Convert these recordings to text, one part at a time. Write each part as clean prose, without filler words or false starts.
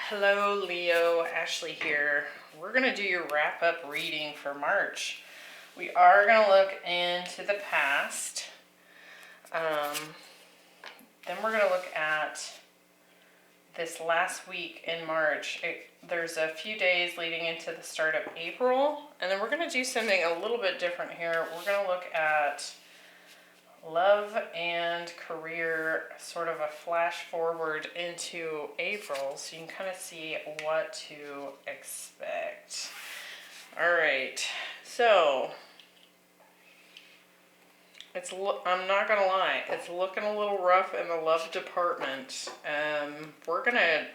Hello Leo, Ashley here. We're going to do your wrap-up reading for March. We are going to look into the past. Then we're going to look at this last week in March. There's a few days leading into the start of April. And then we're going to do something a little bit different here. We're going to look at love and career, sort of a flash forward into April, so you can kind of see what to expect. All right, so I'm not gonna lie, it's looking a little rough in the love department. We're gonna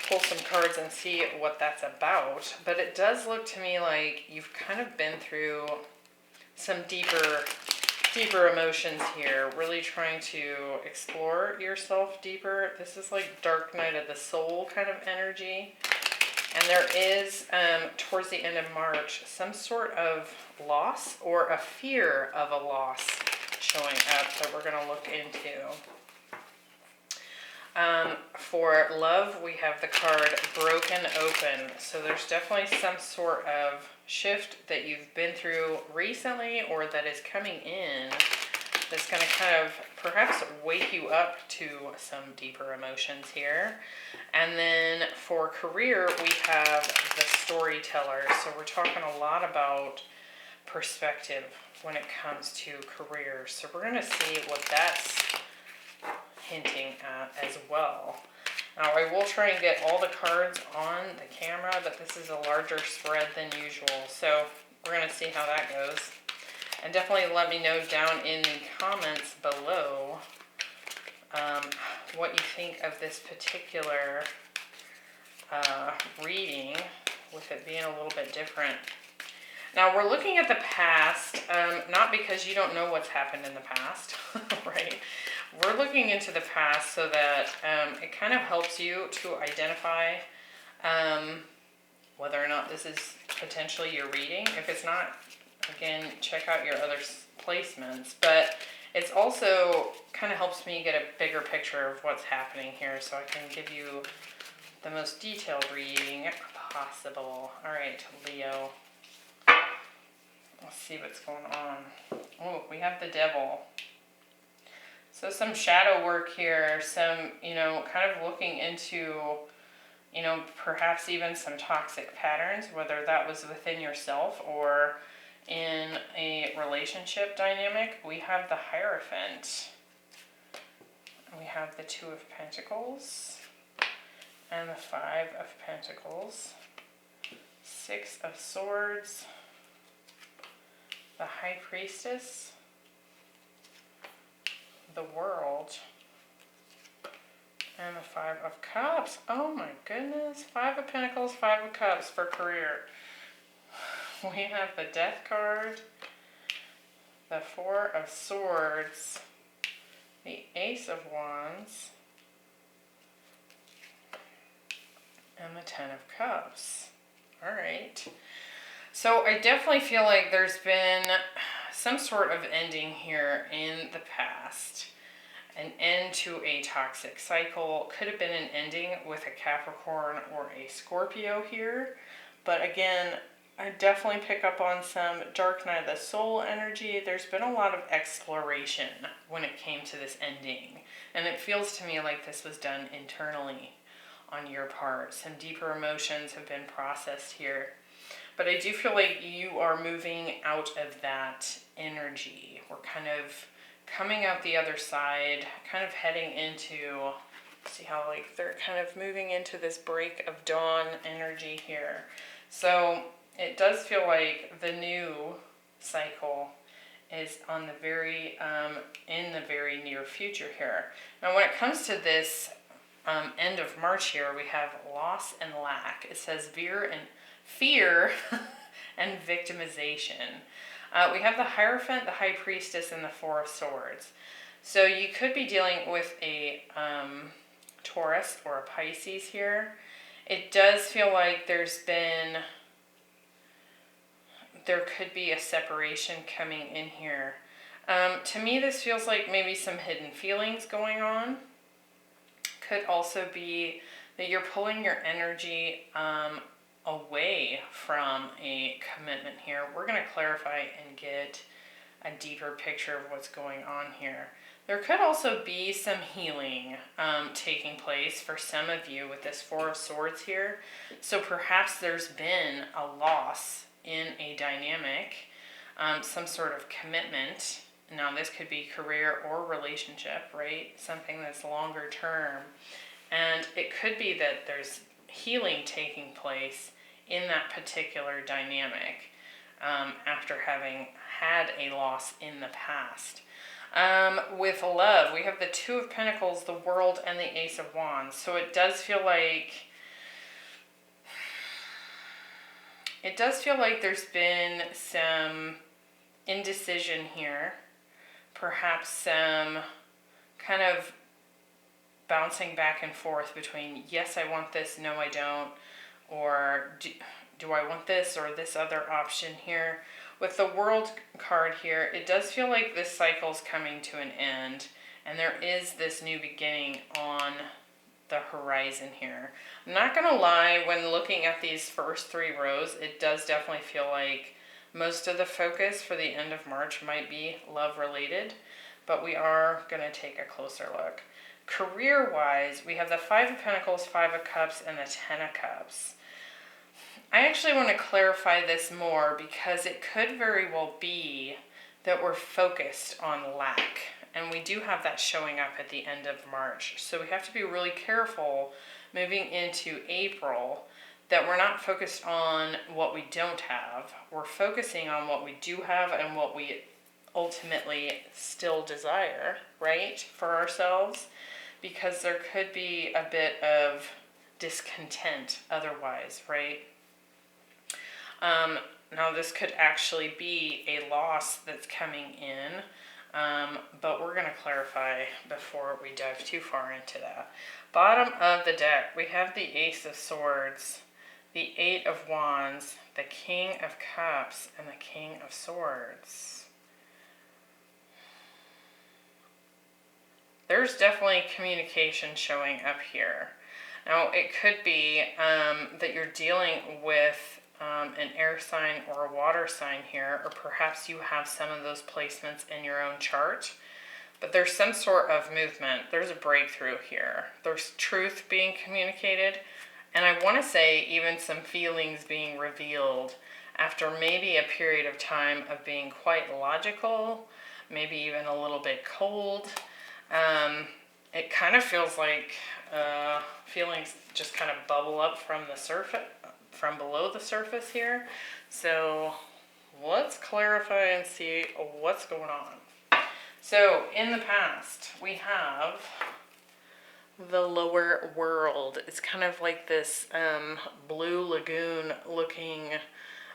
pull some cards and see what that's about, but it does look to me like you've kind of been through some deeper emotions here, really trying to explore yourself deeper. This is like dark night of the soul kind of energy. And there is, towards the end of March, some sort of loss or a fear of a loss showing up that we're going to look into. For love, we have the card Broken Open. So there's definitely some sort of shift that you've been through recently or that is coming in that's going to kind of perhaps wake you up to some deeper emotions here. And then for career, we have the Storyteller. So we're talking a lot about perspective when it comes to career. So we're going to see what that's hinting at as well. Now I will try and get all the cards on the camera, but this is a larger spread than usual. So we're going to see how that goes. And definitely let me know down in the comments below what you think of this particular reading, with it being a little bit different. Now we're looking at the past, not because you don't know what's happened in the past, right? We're looking into the past so that it kind of helps you to identify whether or not this is potentially your reading. If it's not, again, check out your other placements. But it's also kind of helps me get a bigger picture of what's happening here, so I can give you the most detailed reading possible. All right, Leo. Let's see what's going on. Oh, we have the Devil. So some shadow work here, some, kind of looking into, perhaps even some toxic patterns, whether that was within yourself or in a relationship dynamic. We have the Hierophant. We have the Two of Pentacles and the Five of Pentacles. Six of Swords. The High Priestess. The World, and the Five of Cups. Oh my goodness. Five of Pentacles, Five of Cups for career. We have the Death card, the Four of Swords, the Ace of Wands, and the Ten of Cups. All right. So I definitely feel like there's been some sort of ending here in the past. An end to a toxic cycle. Could have been an ending with a Capricorn or a Scorpio here. But again, I definitely pick up on some dark night of the soul energy. There's been a lot of exploration when it came to this ending. And it feels to me like this was done internally on your part. Some deeper emotions have been processed here. But I do feel like you are moving out of that energy. We're kind of coming out the other side, kind of heading into, see how like they're kind of moving into this break of dawn energy here. So it does feel like the new cycle is on the very, in the very near future here. Now when it comes to this end of March here, we have loss and lack. It says fear and victimization. We have the Hierophant, the High Priestess, and the Four of Swords. So you could be dealing with a Taurus or a Pisces here. It does feel like there could be a separation coming in here. To me, this feels like maybe some hidden feelings going on. could also be that you're pulling your energy away from a commitment here. We're going to clarify and get a deeper picture of what's going on here. There could also be some healing taking place for some of you with this Four of Swords here. So perhaps there's been a loss in a dynamic, some sort of commitment. Now this could be career or relationship, right? Something that's longer term. And it could be that there's healing taking place in that particular dynamic after having had a loss in the past. With love, we have the Two of Pentacles, the World, and the Ace of Wands. So it does feel like there's been some indecision here. Perhaps some kind of bouncing back and forth between, yes, I want this, no, I don't, or do I want this or this other option here. With the World card here, it does feel like this cycle's coming to an end, and there is this new beginning on the horizon here. I'm not going to lie, when looking at these first three rows, it does definitely feel like most of the focus for the end of March might be love related, but we are going to take a closer look. Career-wise, we have the Five of Pentacles, Five of Cups, and the Ten of Cups. I actually want to clarify this more because it could very well be that we're focused on lack. And we do have that showing up at the end of March. So we have to be really careful moving into April that we're not focused on what we don't have. We're focusing on what we do have and what we ultimately still desire, right, for ourselves. Because there could be a bit of discontent otherwise, right? Now this could actually be a loss that's coming in, but we're going to clarify before we dive too far into that. Bottom of the deck, we have the Ace of Swords, the Eight of Wands, the King of Cups, and the King of Swords. There's definitely communication showing up here. Now, it could be that you're dealing with an air sign or a water sign here, or perhaps you have some of those placements in your own chart. But there's some sort of movement. There's a breakthrough here. There's truth being communicated. And I want to say even some feelings being revealed after maybe a period of time of being quite logical, maybe even a little bit cold. It kind of feels like feelings just kind of bubble up from the surface, from below the surface here. So let's clarify and see what's going on. So in the past, we have the lower world. It's kind of like this blue lagoon looking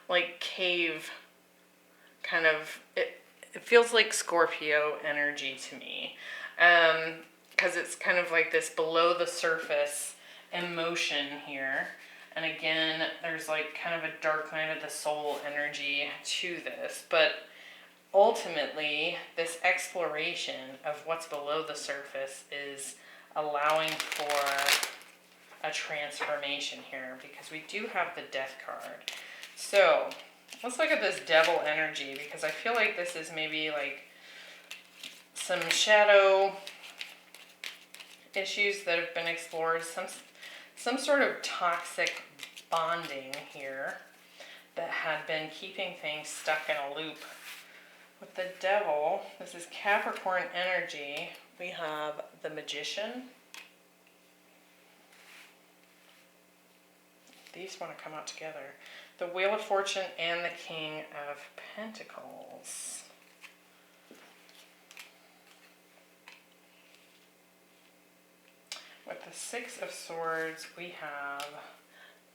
like cave kind of, it feels like Scorpio energy to me. Because it's kind of like this below the surface emotion here. And again, there's like kind of a dark night of the soul energy to this. But ultimately, this exploration of what's below the surface is allowing for a transformation here. Because we do have the Death card. So, let's look at this Devil energy. Because I feel like this is maybe like some shadow issues that have been explored, some sort of toxic bonding here that had been keeping things stuck in a loop. With the Devil, this is Capricorn energy, we have the Magician. These want to come out together. The Wheel of Fortune and the King of Pentacles. With the Six of Swords, we have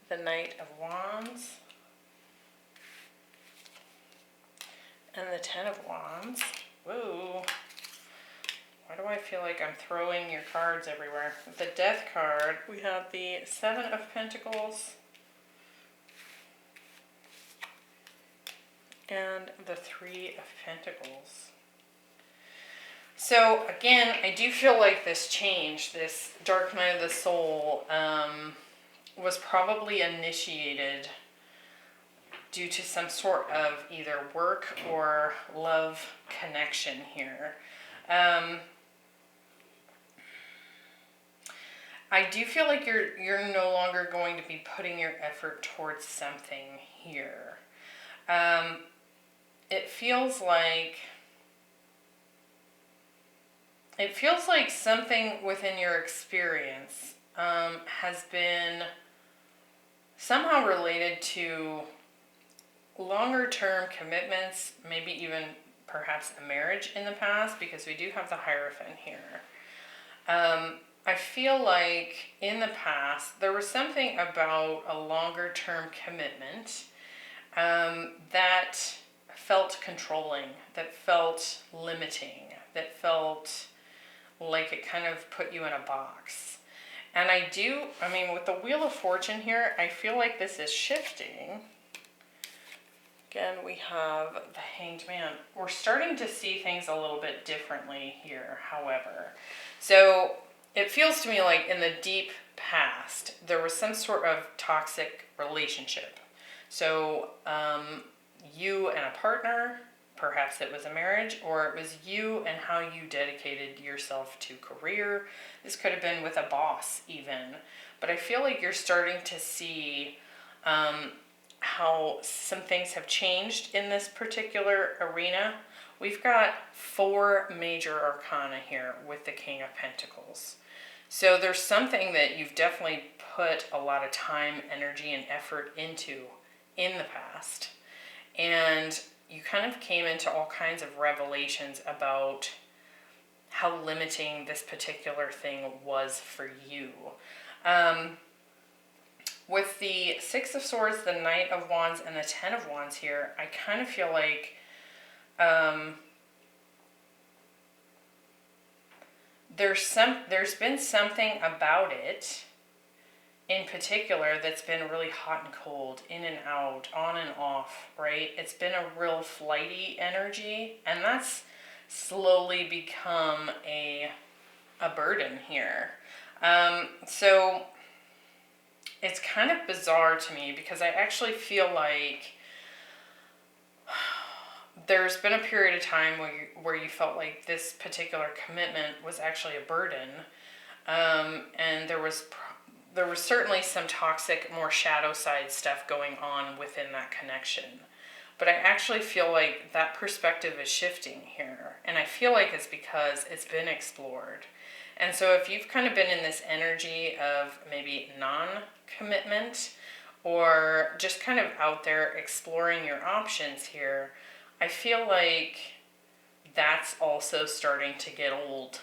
the Knight of Wands and the Ten of Wands. Whoa. Why do I feel like I'm throwing your cards everywhere? With the Death card, we have the Seven of Pentacles and the Three of Pentacles. So again, I do feel like this change, this dark night of the soul, was probably initiated due to some sort of either work or love connection here. I do feel like you're no longer going to be putting your effort towards something here. It feels like something within your experience has been somehow related to longer term commitments, maybe even perhaps a marriage in the past, because we do have the Hierophant here. I feel like in the past there was something about a longer term commitment that felt controlling, that felt limiting, that felt like it kind of put you in a box. And with the Wheel of Fortune here, I feel like this is shifting. Again, we have the Hanged Man. We're starting to see things a little bit differently here, however. So it feels to me like in the deep past, there was some sort of toxic relationship. So you and a partner, perhaps it was a marriage, or it was you and how you dedicated yourself to career. This could have been with a boss even. But I feel like you're starting to see how some things have changed in this particular arena. We've got 4 major arcana here with the King of Pentacles. So there's something that you've definitely put a lot of time, energy, and effort into in the past. And you kind of came into all kinds of revelations about how limiting this particular thing was for you. With the Six of Swords, the Knight of Wands, and the Ten of Wands here, I kind of feel like there's been something about it in particular that's been really hot and cold, in and out, on and off, right? It's been a real flighty energy, and that's slowly become a burden here. So it's kind of bizarre to me because I actually feel like there's been a period of time where you felt like this particular commitment was actually a burden, and there was certainly some toxic, more shadow side stuff going on within that connection. But I actually feel like that perspective is shifting here, and I feel like it's because it's been explored. And so if you've kind of been in this energy of maybe non-commitment or just kind of out there exploring your options here, I feel like that's also starting to get old.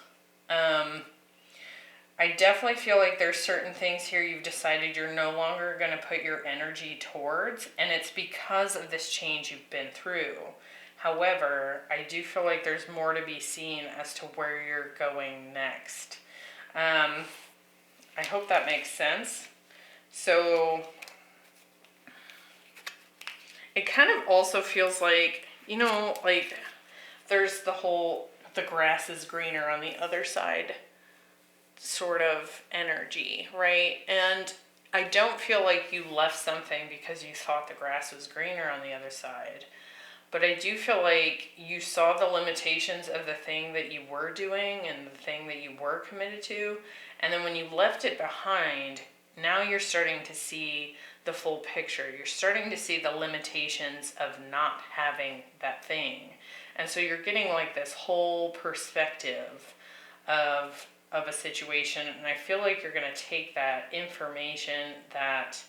I definitely feel like there's certain things here you've decided you're no longer going to put your energy towards, and it's because of this change you've been through. However, I do feel like there's more to be seen as to where you're going next. I hope that makes sense. So it kind of also feels like, like there's the grass is greener on the other side sort of energy, right? And I don't feel like you left something because you thought the grass was greener on the other side. But I do feel like you saw the limitations of the thing that you were doing and the thing that you were committed to. And then when you left it behind, now you're starting to see the full picture. You're starting to see the limitations of not having that thing. And so you're getting like this whole perspective of a situation. And I feel like you're going to take that information, that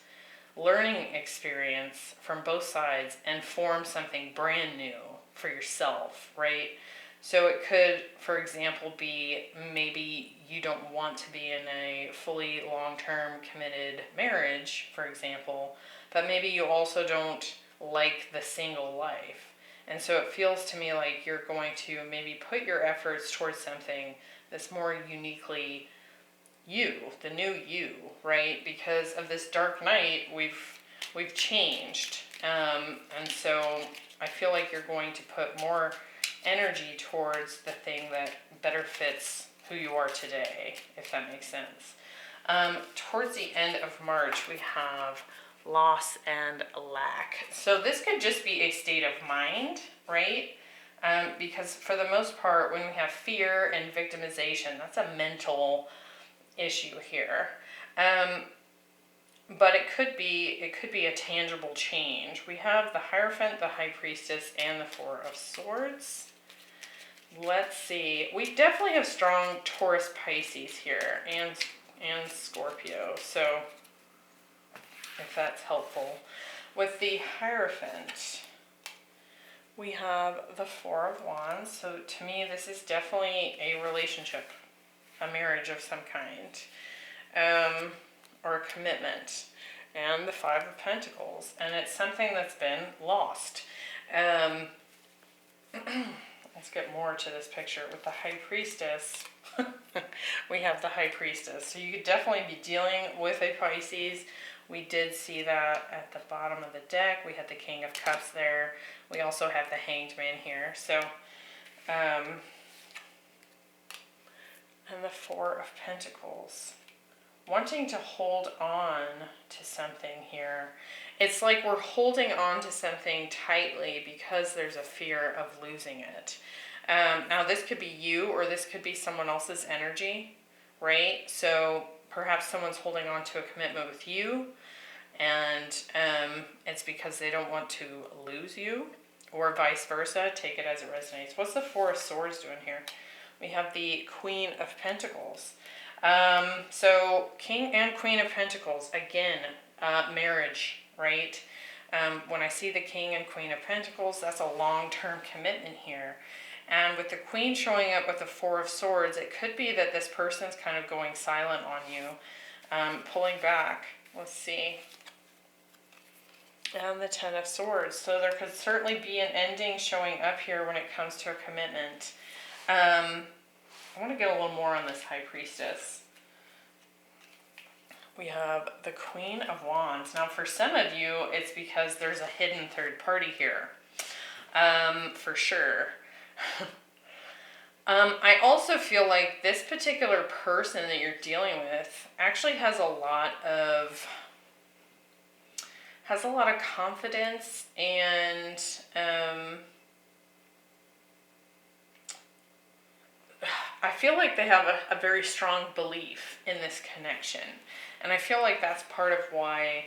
learning experience from both sides and form something brand new for yourself, right? So it could, for example, be maybe you don't want to be in a fully long-term committed marriage, for example, but maybe you also don't like the single life. And so it feels to me like you're going to maybe put your efforts towards something that's more uniquely you, the new you, right? Because of this dark night, we've changed, and so I feel like you're going to put more energy towards the thing that better fits who you are today, if that makes sense. Towards the end of March, we have loss and lack. So this could just be a state of mind, right? Because for the most part, when we have fear and victimization, that's a mental issue here. But it could be a tangible change. We have the Hierophant, the High Priestess, and the Four of Swords. Let's see. We definitely have strong Taurus, Pisces here, and Scorpio. So if that's helpful. With the Hierophant, we have the Four of Wands. So to me, this is definitely a relationship, a marriage of some kind, or a commitment. And the Five of Pentacles. And it's something that's been lost. Let's get more to this picture. With the High Priestess, we have the High Priestess. So you could definitely be dealing with a Pisces. We did see that at the bottom of the deck. We had the King of Cups there. We also have the Hanged Man here. So, and the Four of Pentacles. Wanting to hold on to something here. It's like we're holding on to something tightly because there's a fear of losing it. Now this could be you, or this could be someone else's energy, right? So perhaps someone's holding on to a commitment with you, and it's because they don't want to lose you, or vice versa. Take it as it resonates. What's the Four of Swords doing here? We have the Queen of Pentacles. So King and Queen of Pentacles, again, marriage, right? When I see the King and Queen of Pentacles, that's a long-term commitment here. And with the Queen showing up with the Four of Swords, it could be that this person's kind of going silent on you, pulling back. Let's see. And the Ten of Swords. So there could certainly be an ending showing up here when it comes to a commitment. I want to get a little more on this High Priestess. We have the Queen of Wands. Now, for some of you, it's because there's a hidden third party here. For sure. I also feel like this particular person that you're dealing with actually has a lot of confidence, and I feel like they have a very strong belief in this connection. And I feel like that's part of why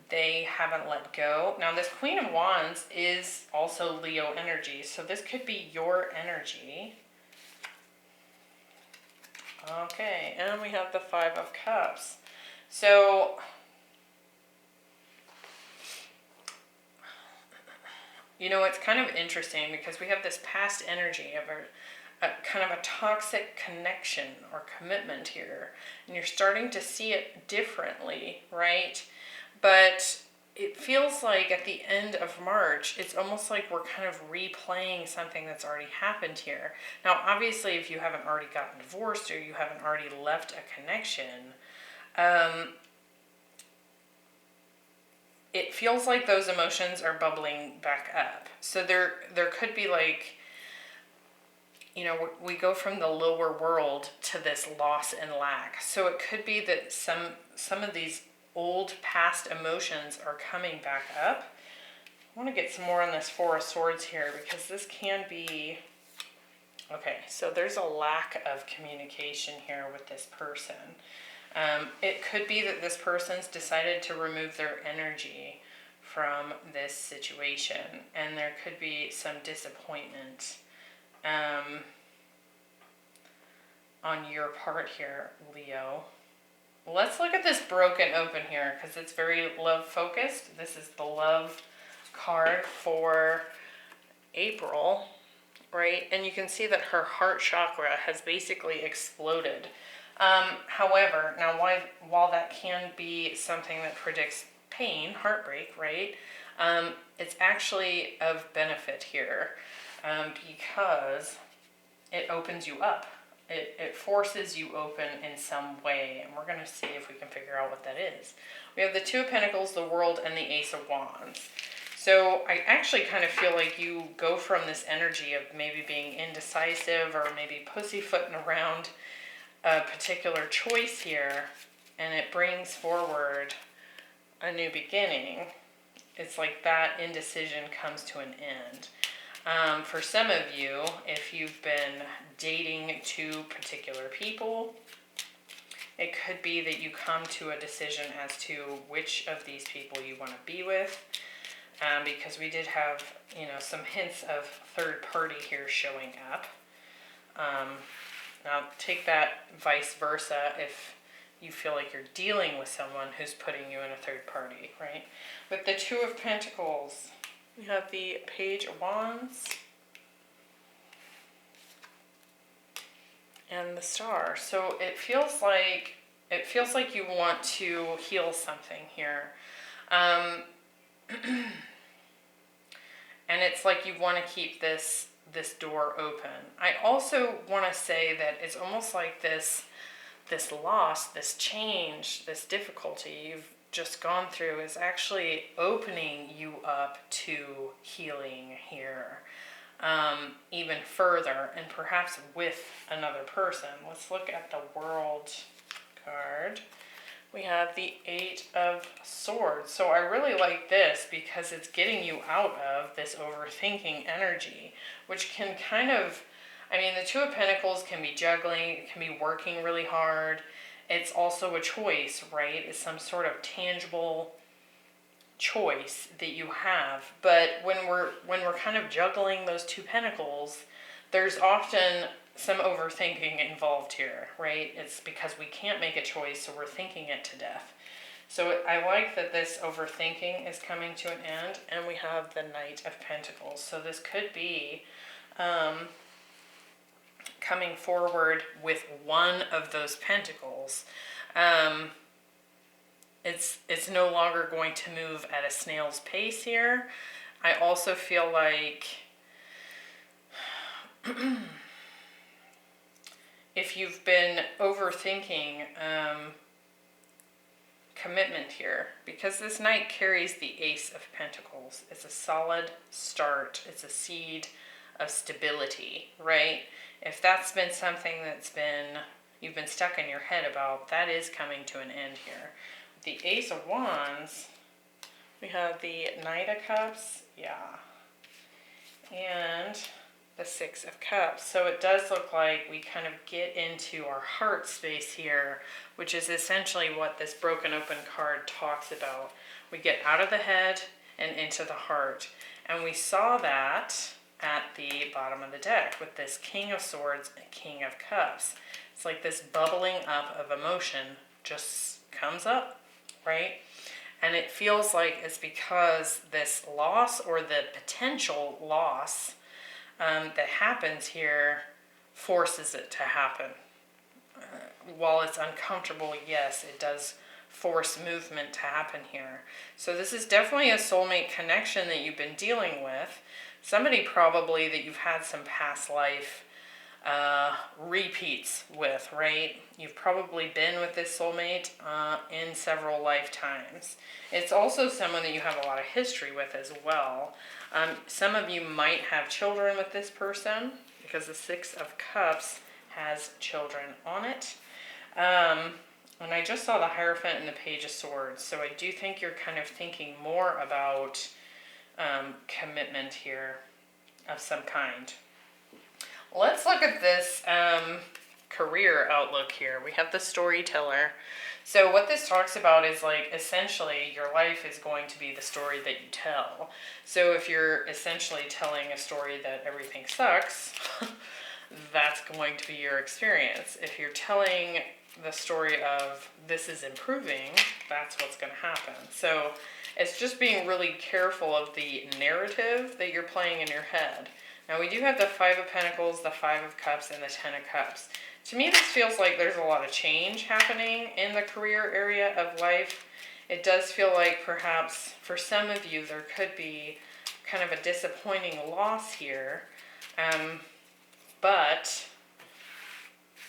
they haven't let go. Now, this Queen of Wands is also Leo energy. So this could be your energy. Okay, and we have the Five of Cups. So you know, it's kind of interesting because we have this past energy of a kind of a toxic connection or commitment here, and you're starting to see it differently, right? But it feels like at the end of March, it's almost like we're kind of replaying something that's already happened here. Now, obviously, if you haven't already gotten divorced or you haven't already left a connection, it feels like those emotions are bubbling back up. So there could be like, you know, we go from the lower world to this loss and lack. So it could be that some of these old past emotions are coming back up. I want to get some more on this Four of Swords here, because this can be, okay, so there's a lack of communication here with this person. It could be that this person's decided to remove their energy from this situation, and there could be some disappointment on your part here, Leo. Let's look at this broken open here, because it's very love focused. This is the love card for April, right? And you can see that her heart chakra has basically exploded. However, now while that can be something that predicts pain, heartbreak, right? It's actually of benefit here, because it opens you up. It forces you open in some way, and we're going to see if we can figure out what that is. We have the Two of Pentacles, the World, and the Ace of Wands. So I actually kind of feel like you go from this energy of maybe being indecisive or maybe pussyfooting around a particular choice here, and it brings forward a new beginning. It's like that indecision comes to an end. For some of you, if you've been dating two particular people, it could be that you come to a decision as to which of these people you want to be with. Because we did have, some hints of third party here showing up. Now take that vice versa if you feel like you're dealing with someone who's putting you in a third party, right? With the Two of Pentacles, we have the Page of Wands and the Star. So it feels like you want to heal something here. And it's like you want to keep this door open. I also want to say that it's almost like this loss, this change, this difficulty you've just gone through is actually opening you up to healing here, even further, and perhaps with another person. Let's look at the World card. We have the Eight of Swords. So I really like this because it's getting you out of this overthinking energy, which can kind of, the Two of Pentacles can be juggling, it can be working really hard. It's also a choice, right? It's some sort of tangible choice that you have. But when we're kind of juggling those Two Pentacles, there's often some overthinking involved here, right? It's because we can't make a choice, so we're thinking it to death. So I like that this overthinking is coming to an end, and we have the Knight of Pentacles. So this could be coming forward with one of those pentacles. It's no longer going to move at a snail's pace here. I also feel like if you've been overthinking commitment here, because this Knight carries the Ace of Pentacles. It's a solid start. It's a seed of stability, right? If that's been something you've been stuck in your head about, that is coming to an end here. The Ace of Wands, we have the Knight of Cups, and the Six of Cups. So it does look like we kind of get into our heart space here, which is essentially what this broken open card talks about. We get out of the head and into the heart. And we saw that at the bottom of the deck with this King of Swords and King of Cups. It's like this bubbling up of emotion just comes up, right? And it feels like it's because this loss, or the potential loss that happens here, forces it to happen. While it's uncomfortable, yes, it does force movement to happen here. So this is definitely a soulmate connection that you've been dealing with. Somebody probably that you've had some past life repeats with, right? You've probably been with this soulmate in several lifetimes. It's also someone that you have a lot of history with as well. Some of you might have children with this person because the Six of Cups has children on it. And I just saw the Hierophant and the Page of Swords. So I do think you're kind of thinking more about commitment here of some kind. Let's look at this career outlook here. We have the Storyteller. So what this talks about is like essentially your life is going to be the story that you tell. So if you're essentially telling a story that everything sucks, that's going to be your experience. If you're telling the story of this is improving, that's what's going to happen. So it's just being really careful of the narrative that you're playing in your head. Now we do have the Five of Pentacles, the Five of Cups, and the Ten of Cups. To me, this feels like there's a lot of change happening in the career area of life. It does feel like perhaps for some of you there could be kind of a disappointing loss here. But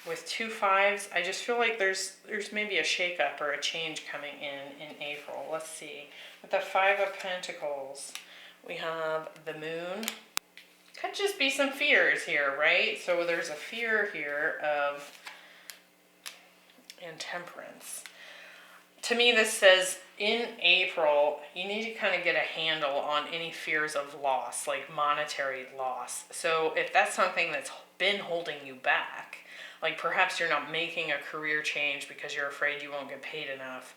with two fives, I just feel like there's maybe a shakeup or a change coming in April. Let's see. With the Five of Pentacles, We have the moon. Could just be some fears here, right? So there's a fear here of intemperance. To me, this says in April, you need to kind of get a handle on any fears of loss, like monetary loss. So if that's something that's been holding you back, like perhaps you're not making a career change because you're afraid you won't get paid enough,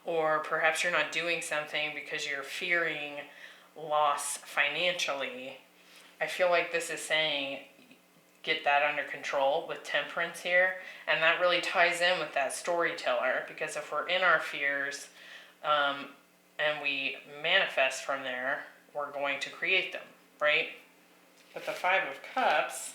or perhaps you're not doing something because you're fearing loss financially, I feel like this is saying get that under control with temperance here. And that really ties in with that storyteller, because if we're in our fears and we manifest from there, we're going to create them, right? With the Five of Cups,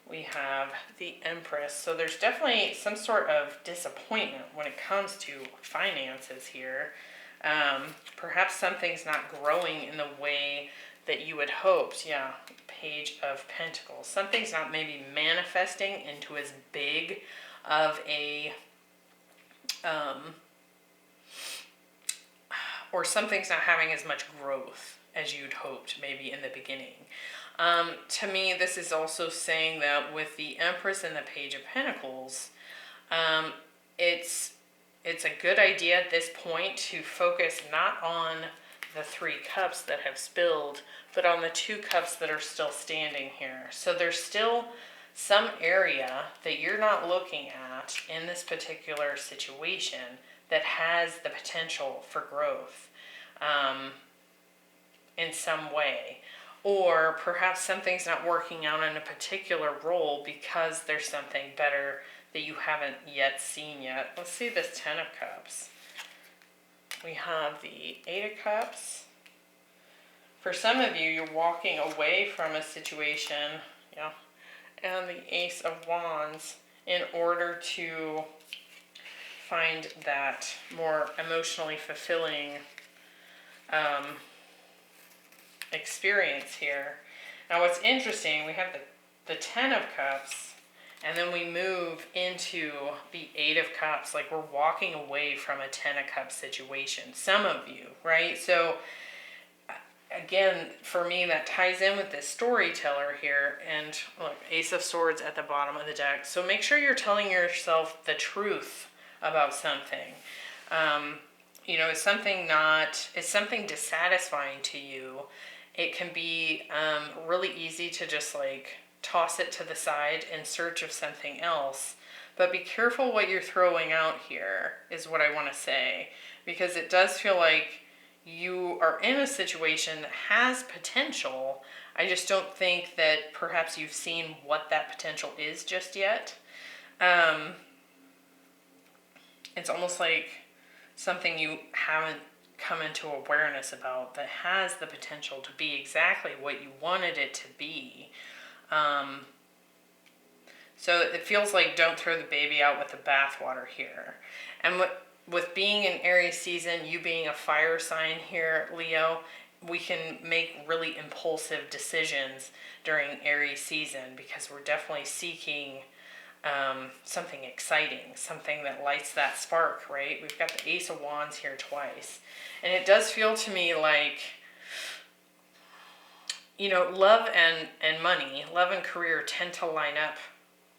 we have the Empress. So there's definitely some sort of disappointment when it comes to finances here. Perhaps something's not growing in the way that you had hoped. Yeah, Page of Pentacles. Something's not maybe manifesting into as big of a, or something's not having as much growth as you'd hoped maybe in the beginning. To me, this is also saying that with the Empress and the Page of Pentacles, it's a good idea at this point to focus not on the 3 cups that have spilled, but on the 2 cups that are still standing here. So there's still some area that you're not looking at in this particular situation that has the potential for growth in some way. Or perhaps something's not working out in a particular role because there's something better that you haven't yet seen yet. Let's see this 10 of Cups. We have the 8 of Cups. For some of you, you're walking away from a situation, yeah, and the Ace of Wands in order to find that more emotionally fulfilling experience here. Now what's interesting, we have the 10 of Cups, and then we move into the 8 of Cups, like we're walking away from a 10 of Cups situation. Some of you, right? So again, for me, that ties in with this storyteller here. And look, Ace of Swords at the bottom of the deck. So make sure you're telling yourself the truth about something. You know, is something dissatisfying to you? It can be really easy to just like toss it to the side in search of something else. But be careful what you're throwing out here, is what I want to say. Because it does feel like you are in a situation that has potential. I just don't think that perhaps you've seen what that potential is just yet. It's almost like something you haven't come into awareness about that has the potential to be exactly what you wanted it to be. So it feels like don't throw the baby out with the bathwater here. And with being in Aries season, you being a fire sign here, Leo, we can make really impulsive decisions during Aries season because we're definitely seeking something exciting, something that lights that spark, right? We've got the Ace of Wands here twice. And it does feel to me like, you know, love and money, love and career tend to line up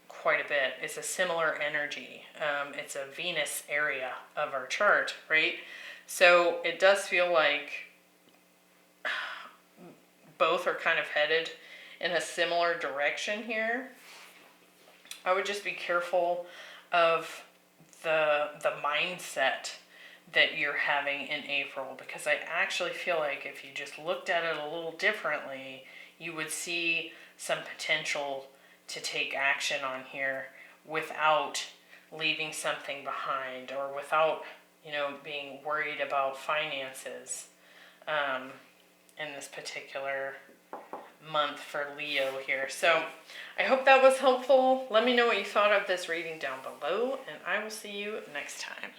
quite a bit. It's a similar energy. It's a Venus area of our chart, right? So it does feel like both are kind of headed in a similar direction here. I would just be careful of the mindset that you're having in April, because I actually feel like if you just looked at it a little differently, you would see some potential to take action on here without leaving something behind, or without, you know, being worried about finances in this particular month for Leo here. So I hope that was helpful. Let me know what you thought of this reading down below, and I will see you next time.